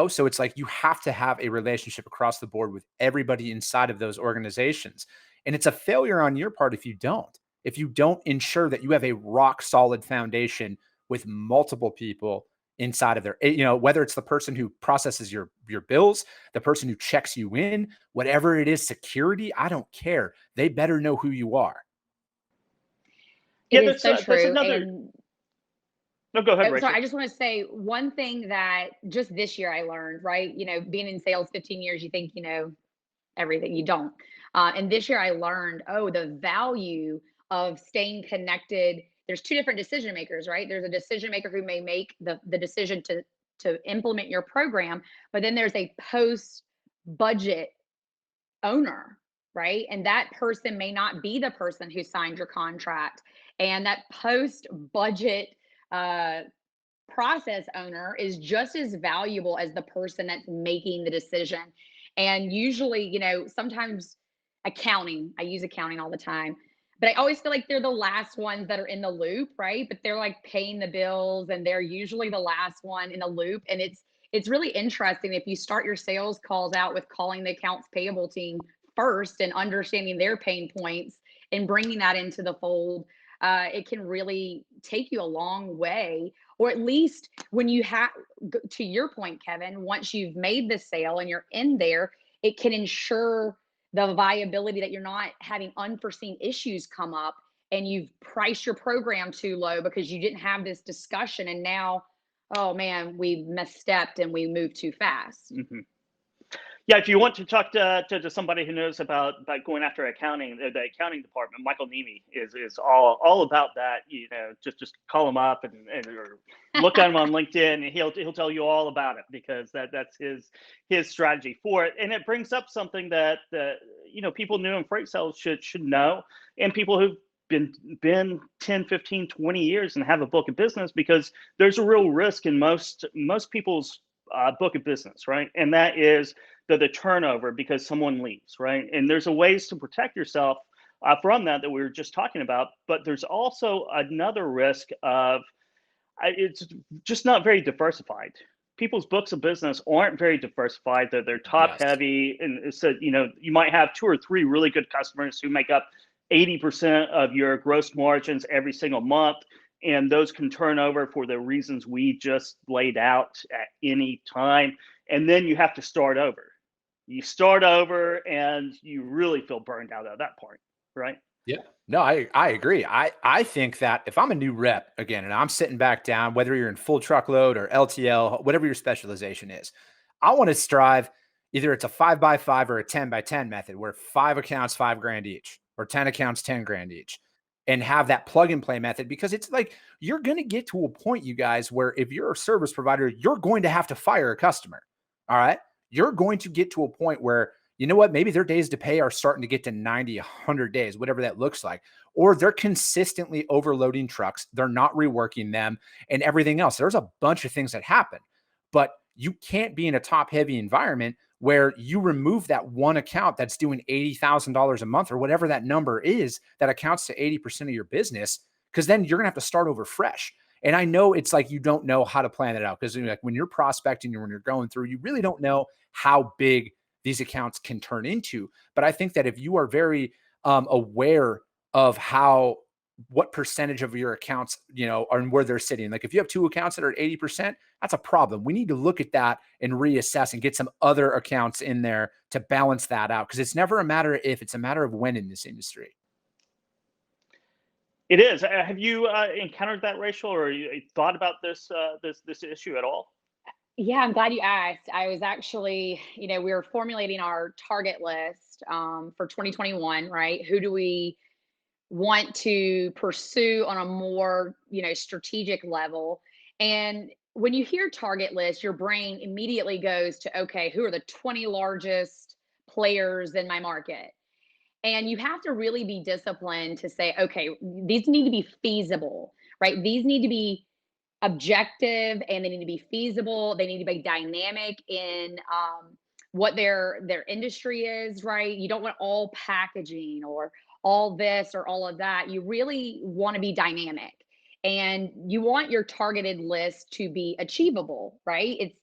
So it's like you have to have a relationship across the board with everybody inside of those organizations. And it's a failure on your part if you don't ensure that you have a rock solid foundation with multiple people inside of there, whether it's the person who processes your bills, the person who checks you in, whatever it is, security, I don't care. They better know who you are. It Yeah, is so that's true. another. And No, go ahead, oh, Rachel. sorry, I just want to say one thing that just this year I learned, right? Being in sales 15 years, you think you know everything. You don't. And this year I learned, the value of staying connected. There's two different decision makers, right? There's a decision maker who may make the decision to implement your program, but then there's a post budget owner, right? And that person may not be the person who signed your contract. And that post budget process owner is just as valuable as the person that's making the decision. And usually, sometimes I use accounting all the time, but I always feel like they're the last ones that are in the loop, right? But they're like paying the bills and they're usually the last one in the loop. And it's really interesting if you start your sales calls out with calling the accounts payable team first and understanding their pain points and bringing that into the fold. It can really take you a long way, or at least when you have, to your point, Kevin, once you've made the sale and you're in there, it can ensure the viability that you're not having unforeseen issues come up and you've priced your program too low because you didn't have this discussion. And now, oh man, we misstepped and we moved too fast. Mm-hmm. Yeah, if you want to talk to somebody who knows about going after accounting, the accounting department, Michael Nemi is all about that. Just call him up and or look at him on LinkedIn, and he'll tell you all about it because that's his strategy for it. And it brings up something that people new in freight sales should know, and people who've been 10, 15, 20 years and have a book of business, because there's a real risk in most people's book of business, right? And that is the turnover because someone leaves, right? And there's a ways to protect yourself from that we were just talking about. But there's also another risk of it's just not very diversified. People's books of business aren't very diversified. They're top heavy, and so you might have 2 or 3 really good customers who make up 80% of your gross margins every single month. And those can turn over for the reasons we just laid out at any time. And then you have to start over. You start over and you really feel burned out at that point, right? Yeah. No, I agree. I think that if I'm a new rep again, and I'm sitting back down, whether you're in full truckload or LTL, whatever your specialization is, I want to strive. Either it's a 5x5 or a 10x10 method where 5 accounts, $5,000 each, or 10 accounts, $10,000 each, and have that plug and play method, because it's like, you're going to get to a point, you guys, where if you're a service provider, you're going to have to fire a customer. All right. You're going to get to a point where, you know what, maybe their days to pay are starting to get to 90, 100 days, whatever that looks like, or they're consistently overloading trucks. They're not reworking them and everything else. There's a bunch of things that happen, but you can't be in a top heavy environment where you remove that one account that's doing $80,000 a month or whatever that number is that accounts to 80% of your business, because then you're going to have to start over fresh. And I know it's like you don't know how to plan it out, because like when you're prospecting or when you're going through, you really don't know how big these accounts can turn into. But I think that if you are very aware of how what percentage of your accounts, are and where they're sitting. Like if you have 2 accounts that are 80%, that's a problem. We need to look at that and reassess and get some other accounts in there to balance that out. Cause it's never a matter of if, it's a matter of when in this industry. It is. Have you encountered that, Rachel, or you thought about this issue at all? Yeah, I'm glad you asked. I was actually, we were formulating our target list for 2021, right? Who do we want to pursue on a more, strategic level? And when you hear target list, your brain immediately goes to, okay, who are the 20 largest players in my market? And you have to really be disciplined to say, okay, these need to be feasible, right? These need to be objective and they need to be feasible. They need to be dynamic in what their industry is, right? You don't want all packaging or all this or all of that. You really want to be dynamic and you want your targeted list to be achievable, right?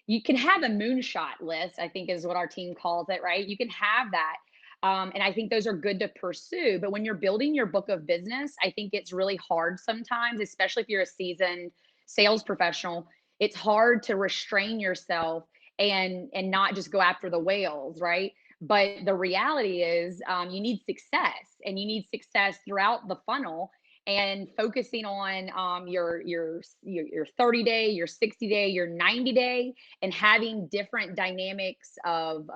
You can have a moonshot list, I think is what our team calls it, right? You can have that. And I think those are good to pursue. But when you're building your book of business, I think it's really hard sometimes, especially if you're a seasoned sales professional. It's hard to restrain yourself and not just go after the whales, right? But the reality is you need success and you need success throughout the funnel and focusing on your 30-day, your 60-day, your 90-day, and having different dynamics of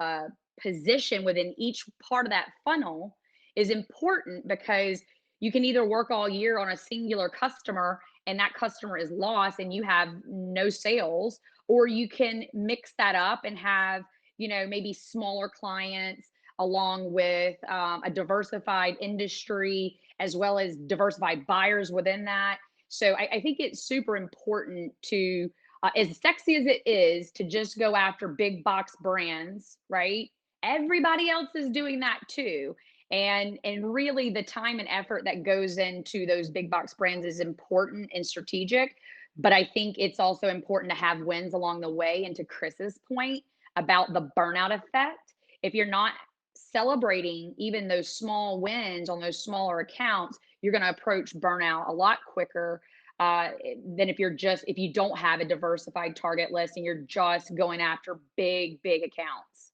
position within each part of that funnel is important because you can either work all year on a singular customer and that customer is lost and you have no sales, or you can mix that up and have, maybe smaller clients along with a diversified industry as well as diversified buyers within that. So I think it's super important to, as sexy as it is to just go after big box brands, right? Everybody else is doing that too. And really the time and effort that goes into those big box brands is important and strategic. But I think it's also important to have wins along the way. And to Chris's point about the burnout effect, if you're not celebrating even those small wins on those smaller accounts, you're going to approach burnout a lot quicker than if you don't have a diversified target list and you're just going after big accounts.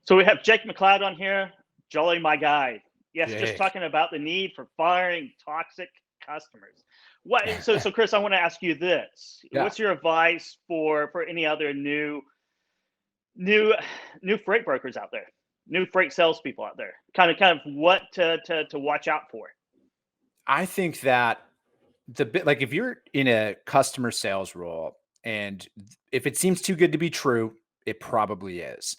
So we have Jake McLeod on here, Jolly my guy. Yes, Jake. Just talking about the need for firing toxic customers. So Chris, I want to ask you this. Yeah. What's your advice for any other new freight brokers out there, new freight salespeople out there? Kind of what to watch out for? I think that like if you're in a customer sales role and if it seems too good to be true, it probably is.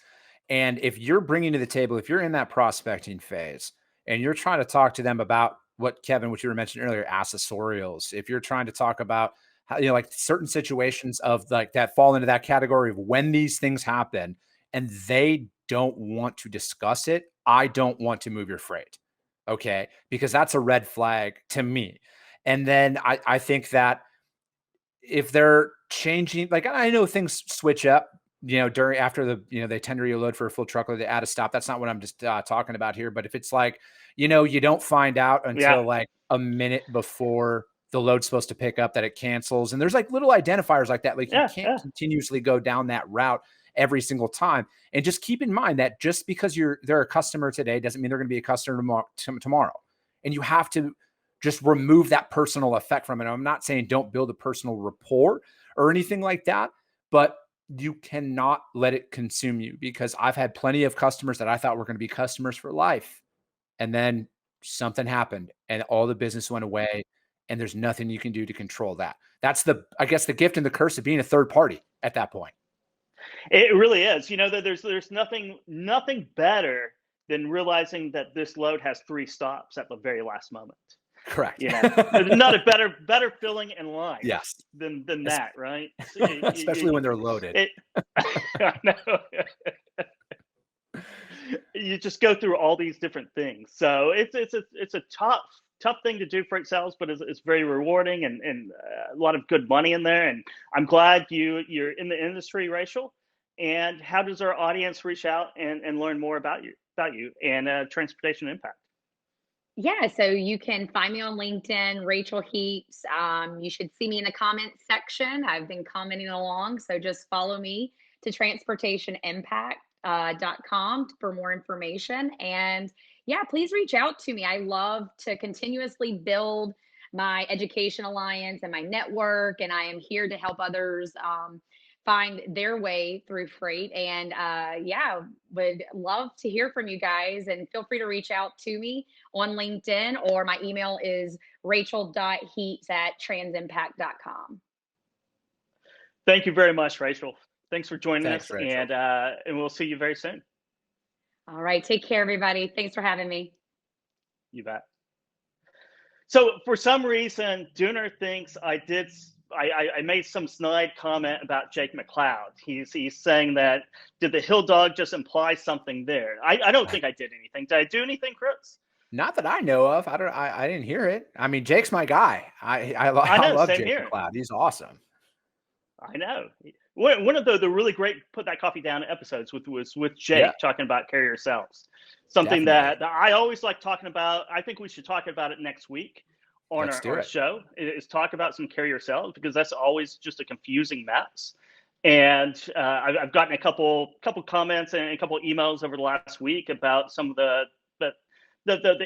And if you're bringing to the table, if you're in that prospecting phase and you're trying to talk to them about what Kevin, what you were mentioning earlier, accessorials, if you're trying to talk about how, like certain situations of like that fall into that category of when these things happen and they don't want to discuss it, I don't want to move your freight. Okay. Because that's a red flag to me. And then I think that if they're changing, like I know things switch up, after they tender you a load for a full truckload, they add a stop. That's not what I'm just talking about here. But if it's like, you don't find out until like a minute before the load's supposed to pick up that it cancels. And there's like little identifiers like that. Like you can't continuously go down that route every single time. And just keep in mind that just because they're a customer today doesn't mean they're going to be a customer tomorrow. And you have to just remove that personal effect from it. I'm not saying don't build a personal rapport or anything like that, but you cannot let it consume you, because I've had plenty of customers that I thought were going to be customers for life. And then something happened and all the business went away and there's nothing you can do to control that. That's I guess the gift and the curse of being a third party at that point. It really is. That there's nothing better than realizing that this load has 3 stops at the very last moment. Correct. Not a better feeling in life. Yes. Than that, right? Especially when they're loaded. I know. You just go through all these different things. So it's a tough thing to do, freight sales, but it's very rewarding and a lot of good money in there. And I'm glad you're in the industry, Rachael. And how does our audience reach out and learn more about you and Transportation Impact? Yeah, so you can find me on LinkedIn, Rachael Heaps. You should see me in the comments section. I've been commenting along, so just follow me to transportationimpact.com for more information. And yeah, please reach out to me. I love to continuously build my education alliance and my network, and I am here to help others find their way through freight. And yeah, would love to hear from you guys, and feel free to reach out to me on LinkedIn, or my email is rachel.heaps@transimpact.com. Thank you very much, Rachel. Thanks for joining Thanks, us, Rachel. and we'll see you very soon. All right, take care, everybody. Thanks for having me. You bet. So for some reason, Dooner thinks I made some snide comment about Jake McLeod. He's saying that, did the Hill Dog just imply something there? I don't think I did anything. Did I do anything, Chris? Not that I know of. I didn't hear it. I mean, Jake's my guy. I I know, love same Jake here. McLeod. He's awesome. I know. One of the really great Put That Coffee Down episodes was with Jake, Yeah. talking about carrier sales. Something Definitely. that I always like talking about. I think we should talk about it next week on Let's do our it. show, is talk about some carrier sales, because that's always just a confusing mess. And I've gotten a couple comments and a couple emails over the last week about some of the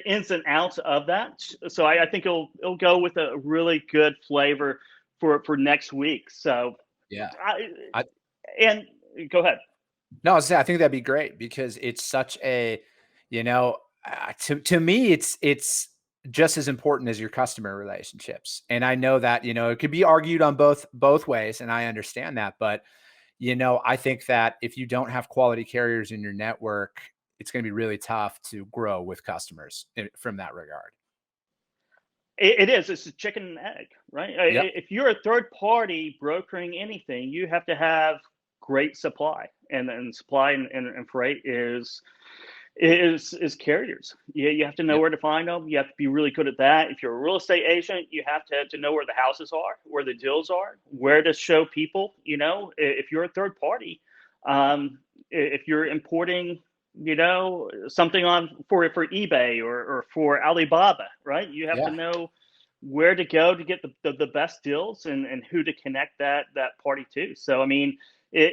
ins and outs of that. So I think it'll go with a really good flavor for next week. So Yeah. and go ahead. No, I think that'd be great, because it's such a, to me, it's just as important as your customer relationships. And I know that, it could be argued on both ways, and I understand that. But, I think that if you don't have quality carriers in your network, it's going to be really tough to grow with customers from that regard. It is. It's a chicken and egg, right? Yep. If you're a third party brokering anything, you have to have great supply, and supply and freight is carriers. You have to know Yep. where to find them. You have to be really good at that. If you're a real estate agent, you have to know where the houses are, where the deals are, where to show people. If you're a third party, if you're importing, something on for eBay or for Alibaba, right? You have to Yeah. know where to go to get the best deals, and who to connect that party to. So I mean, I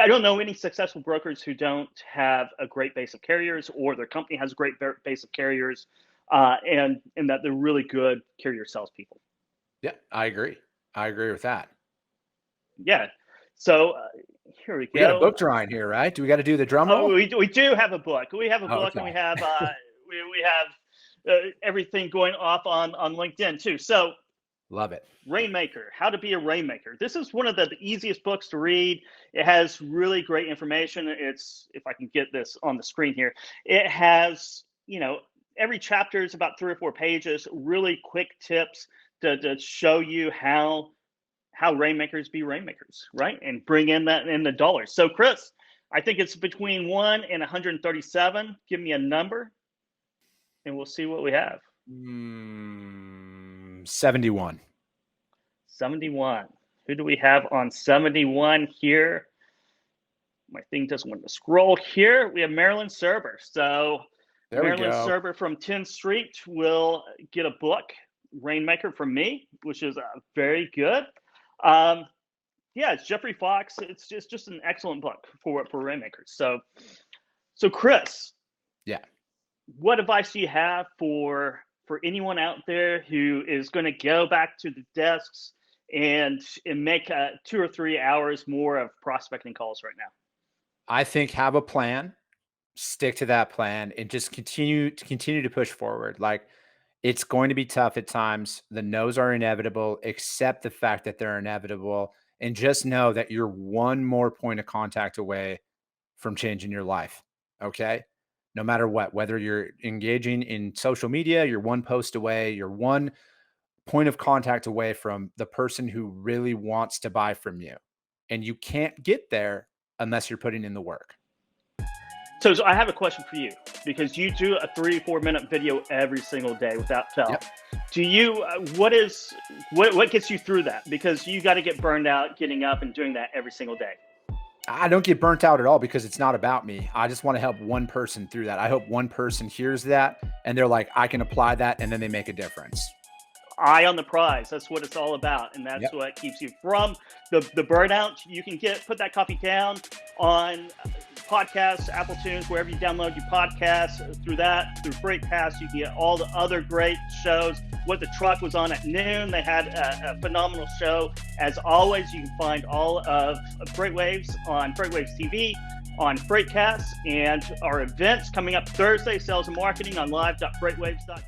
don't know any successful brokers who don't have a great base of carriers, or their company has a great base of carriers, and that they're really good carrier salespeople. Yeah, I agree with that. Yeah. So here we go. We got a book drawing here, right? Do we got to do the drum roll? Oh, we do have a book. We have a book, okay. and we have we have everything going off on LinkedIn too. So Love it. Rainmaker, How to Be a Rainmaker. This is one of the easiest books to read. It has really great information. It's, if I can get this on the screen here, it has, every chapter is about 3 or 4 pages, really quick tips to show you how rainmakers be rainmakers, right? And bring in the dollars. So Chris, I think it's between 1 and 137. Give me a number, and we'll see what we have. 71. 71. Who do we have on 71 here? My thing doesn't want to scroll here. We have Marilyn Serber. So There we Marilyn go. Serber from 10th Street will get a book, Rainmaker, from me, which is very good. Yeah, it's Jeffrey Fox. It's just an excellent book for Rainmakers. So Chris. Yeah. What advice do you have for anyone out there who is going to go back to the desks and make 2 or 3 hours more of prospecting calls right now? I think have a plan, stick to that plan, and just continue to push forward. Like, it's going to be tough at times. The no's are inevitable. Accept the fact that they're inevitable, and just know that you're one more point of contact away from changing your life. Okay. No matter what, whether you're engaging in social media, you're one post away, you're one point of contact away from the person who really wants to buy from you. And you can't get there unless you're putting in the work. So I have a question for you, because you do a 3 or 4 minute video every single day without fail. Yep. Do you, what gets you through that? Because you got to get burned out getting up and doing that every single day. I don't get burnt out at all because it's not about me. I just want to help one person through that. I hope one person hears that and they're like, I can apply that, and then they make a difference. Eye on the prize. That's what it's all about, and that's what keeps you from the burnout. You can put that coffee down on podcasts, Apple Tunes, wherever you download your podcasts. Through FreightCast, you can get all the other great shows. What the Truck was on at noon. They had a phenomenal show. As always, you can find all of FreightWaves on FreightWaves TV, on FreightCast, and our events coming up Thursday, sales and marketing on live.freightwaves.com.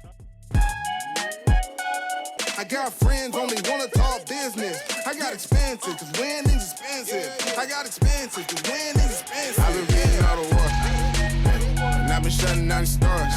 I got friends only wanna talk business. I got expensive, cause winning's expensive. I got expensive, cause winning's expensive. I've been getting out of work, and I've been shutting down the stars.